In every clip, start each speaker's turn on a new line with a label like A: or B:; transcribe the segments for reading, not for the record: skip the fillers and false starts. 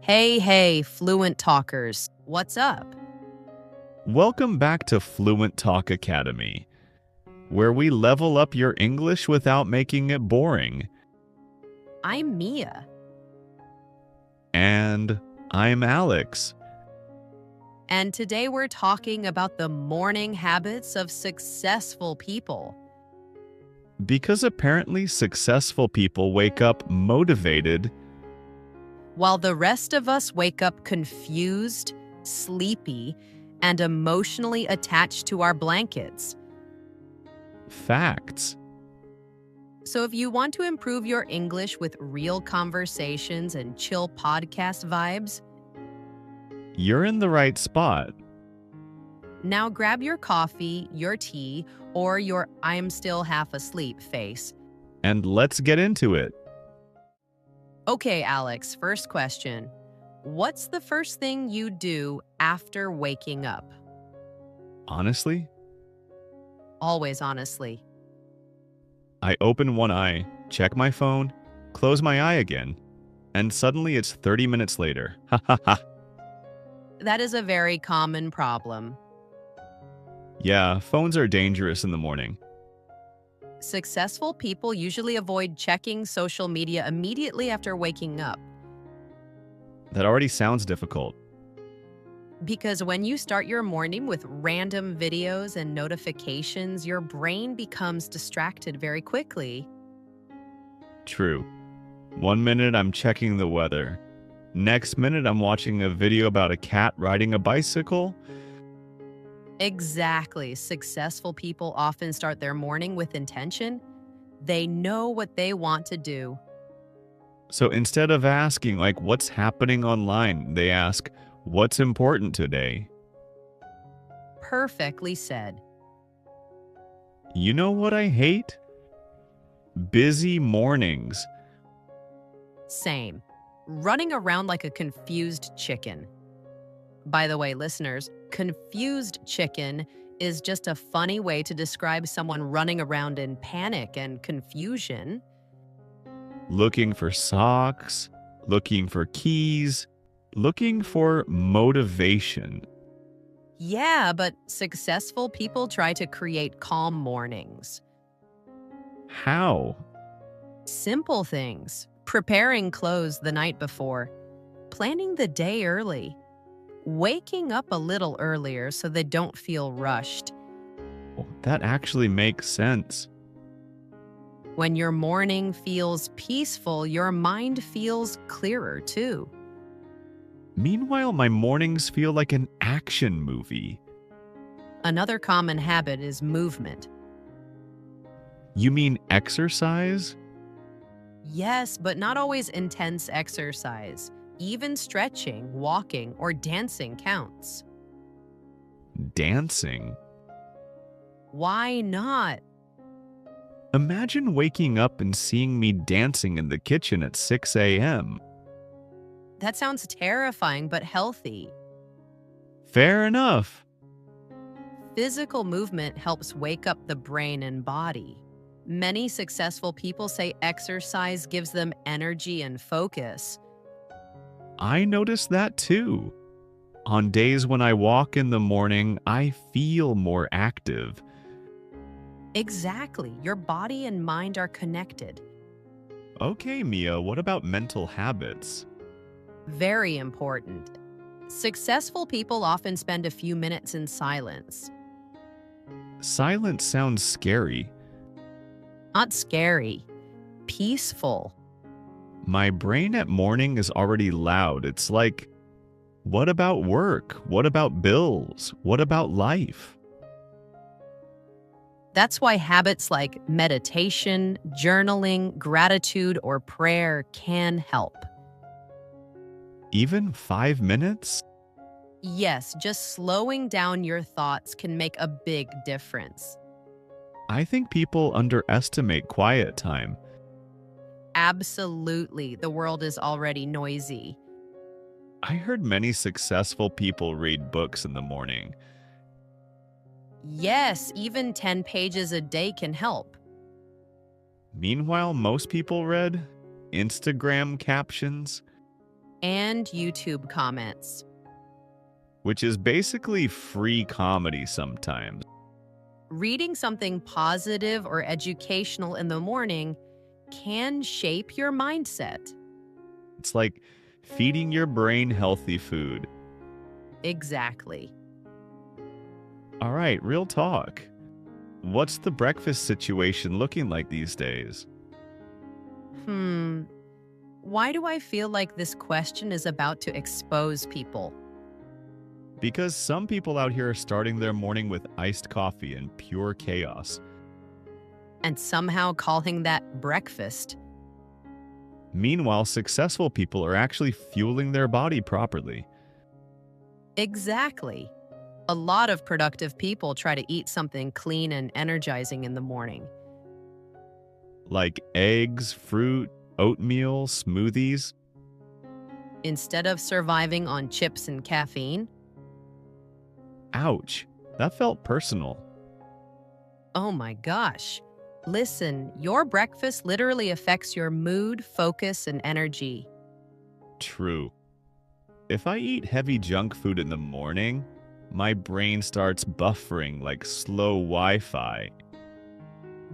A: Hey, Fluent talkers. What's up?
B: Welcome back to Fluent Talk Academy, where we level up your English without making it boring.
A: I'm Mia.
B: And I'm Alex.
A: And today we're talking about the morning habits of successful people.
B: Because apparently successful people wake up motivated,
A: While the rest of us wake up confused, sleepy, and emotionally attached to our blankets.
B: facts.
A: So if you want to improve your English with real conversations and chill podcast vibes,
B: You're in the right spot.
A: now grab your coffee, your tea, or your I'm still half asleep face.
B: And let's get into it.
A: Okay, Alex, first question. What's the first thing you do after waking up?
B: Honestly,
A: Always honestly.
B: I open one eye, check my phone, close my eye again, and suddenly it's 30 minutes later. Ha ha ha.
A: That is a very common problem.
B: Yeah, phones are dangerous in the morning.
A: Successful people usually avoid checking social media immediately after waking up
B: That already sounds difficult.
A: because when you start your morning with random videos and notifications, your brain becomes distracted very quickly.
B: True. 1 minute I'm checking the weather. Next minute I'm watching a video about a cat riding a bicycle.
A: Exactly. Successful people often start their morning with intention. They know what they want to do.
B: So instead of asking, like, what's happening online, they ask, what's important today?
A: Perfectly said.
B: You know what I hate? Busy mornings.
A: Same. Running around like a confused chicken. By the way, listeners, confused chicken is just a funny way to describe someone running around in panic and confusion.
B: Looking for socks, looking for keys, looking for motivation.
A: Yeah, but successful people try to create calm mornings.
B: How?
A: Simple things. Preparing clothes the night before. Planning the day early. Waking up a little earlier so they don't feel rushed.
B: That actually makes sense.
A: When your morning feels peaceful, your mind feels clearer too.
B: Meanwhile, my mornings feel like an action movie.
A: Another common habit is movement.
B: You mean exercise?
A: Yes, but not always intense exercise. Even stretching, walking, or dancing counts.
B: Dancing?
A: Why not?
B: Imagine waking up and seeing me dancing in the kitchen at 6 a.m.
A: That sounds terrifying but healthy.
B: Fair enough.
A: Physical movement helps wake up the brain and body. Many successful people say exercise gives them energy and focus.
B: I notice that too. On days when I walk in the morning, I feel more active.
A: Exactly. Your body and mind are connected.
B: Okay, Mia, what about mental habits?
A: Very important. Successful people often spend a few minutes in silence.
B: Silence sounds scary.
A: Not scary, peaceful.
B: My brain at morning is already loud. It's like, what about work? What about bills? What about life?
A: That's why habits like meditation, journaling, gratitude, or prayer can help.
B: Even 5 minutes?
A: Yes, just slowing down your thoughts can make a big difference.
B: I think people underestimate quiet time.
A: Absolutely, the world is already noisy.
B: I heard many successful people read books in the morning.
A: Yes, even 10 pages a day can help.
B: Meanwhile, most people read Instagram captions.
A: and YouTube comments.
B: which is basically free comedy sometimes.
A: Reading something positive or educational in the morning can shape your mindset.
B: It's like feeding your brain healthy food.
A: Exactly.
B: All right, real talk. What's the breakfast situation looking like these days?
A: Hmm. Why do I feel like this question is about to expose people?
B: Because some people out here are starting their morning with iced coffee and pure chaos.
A: And somehow calling that breakfast.
B: Meanwhile, successful people are actually fueling their body properly,
A: Exactly. A lot of productive people try to eat something clean and energizing in the morning.
B: like eggs, fruit, oatmeal, smoothies.
A: Instead of surviving on chips and caffeine.
B: Ouch, that felt personal.
A: Oh my gosh. Listen, your breakfast literally affects your mood, focus, and energy.
B: True. If I eat heavy junk food in the morning, my brain starts buffering like slow Wi Fi.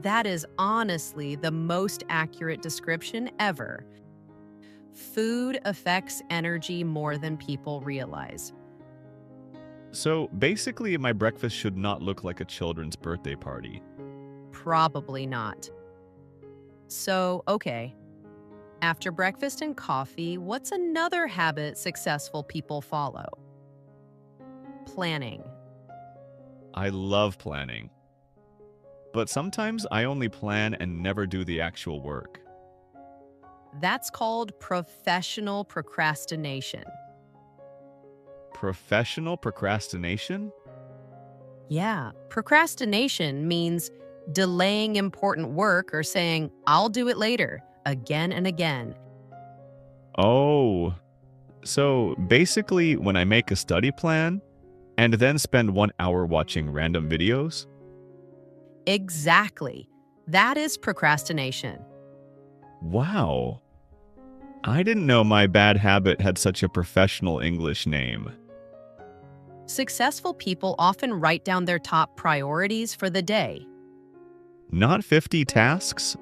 A: That is honestly the most accurate description ever. Food affects energy more than people realize.
B: So basically, my breakfast should not look like a children's birthday party.
A: Probably not. So, okay. After breakfast and coffee, what's another habit successful people follow? Planning.
B: I love planning. But sometimes I only plan and never do the actual work.
A: That's called professional procrastination.
B: Professional procrastination?
A: Yeah, procrastination means delaying important work or saying, I'll do it later, again and again.
B: Oh, so basically, when I make a study plan and then spend 1 hour watching random videos?
A: Exactly. That is procrastination.
B: Wow. I didn't know my bad habit had such a professional English name.
A: Successful people often write down their top priorities for the day.
B: Not 50 tasks?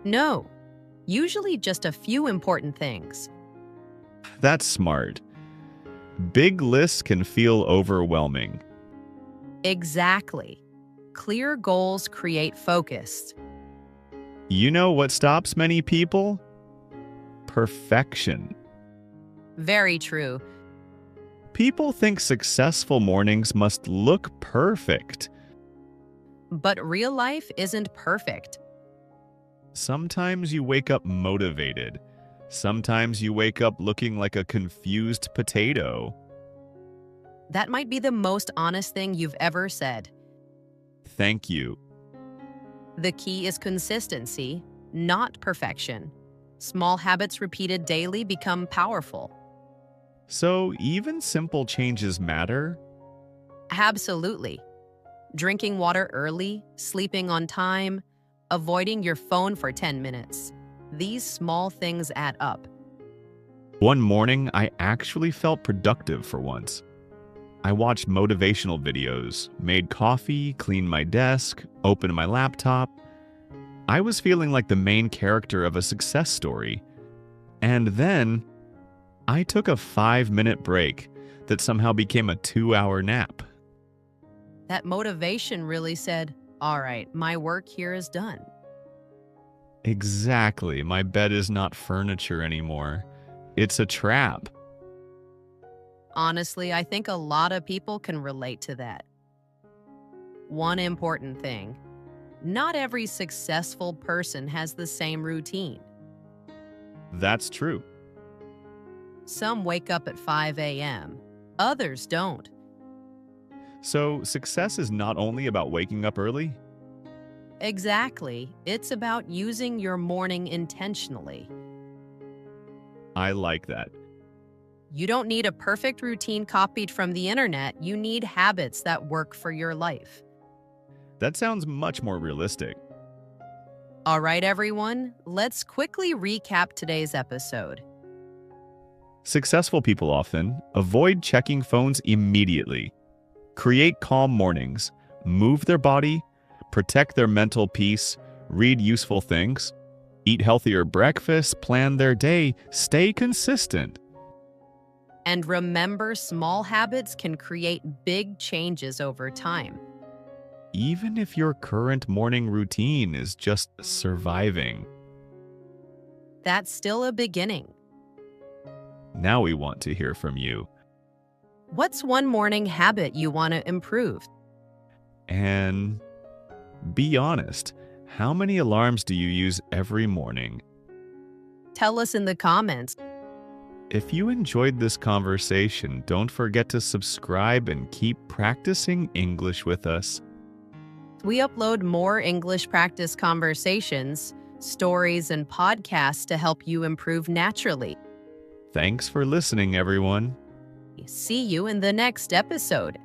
A: No, usually just a few important things.
B: That's smart. Big lists can feel overwhelming.
A: Exactly. Clear goals create focus.
B: You know what stops many people? Perfection.
A: Very true.
B: People think successful mornings must look perfect.
A: But real life isn't perfect.
B: Sometimes you wake up motivated. Sometimes you wake up looking like a confused potato.
A: That might be the most honest thing you've ever said.
B: Thank you.
A: The key is consistency, not perfection. Small habits repeated daily become powerful.
B: So, even simple changes matter?
A: Absolutely. Drinking water early, sleeping on time, avoiding your phone for 10 minutes. These small things add up.
B: One morning, I actually felt productive for once. I watched motivational videos, made coffee, cleaned my desk, opened my laptop. I was feeling like the main character of a success story. And then, I took a 5-minute break that somehow became a 2-hour nap.
A: That motivation really said, all right, my work here is done.
B: Exactly, my bed is not furniture anymore. It's a trap.
A: Honestly, I think a lot of people can relate to that. One important thing, not every successful person has the same routine.
B: That's true.
A: Some wake up at 5 a.m., others don't.
B: So, success is not only about waking up early?
A: Exactly. It's about using your morning intentionally.
B: I like that.
A: You don't need a perfect routine copied from the internet. You need habits that work for your life.
B: That sounds much more realistic.
A: All right, everyone, let's quickly recap today's episode.
B: Successful people often avoid checking phones immediately, create calm mornings, move their body, protect their mental peace, read useful things, eat healthier breakfasts, plan their day, stay consistent.
A: And remember, small habits can create big changes over time.
B: Even if your current morning routine is just surviving.
A: That's still a beginning.
B: Now we want to hear from you.
A: What's one morning habit you want to improve?
B: And be honest, how many alarms do you use every morning?
A: Tell us in the comments.
B: If you enjoyed this conversation, don't forget to subscribe and keep practicing English with us.
A: We upload more English practice conversations, stories, and podcasts to help you improve naturally.
B: Thanks for listening, everyone.
A: See you in the next episode.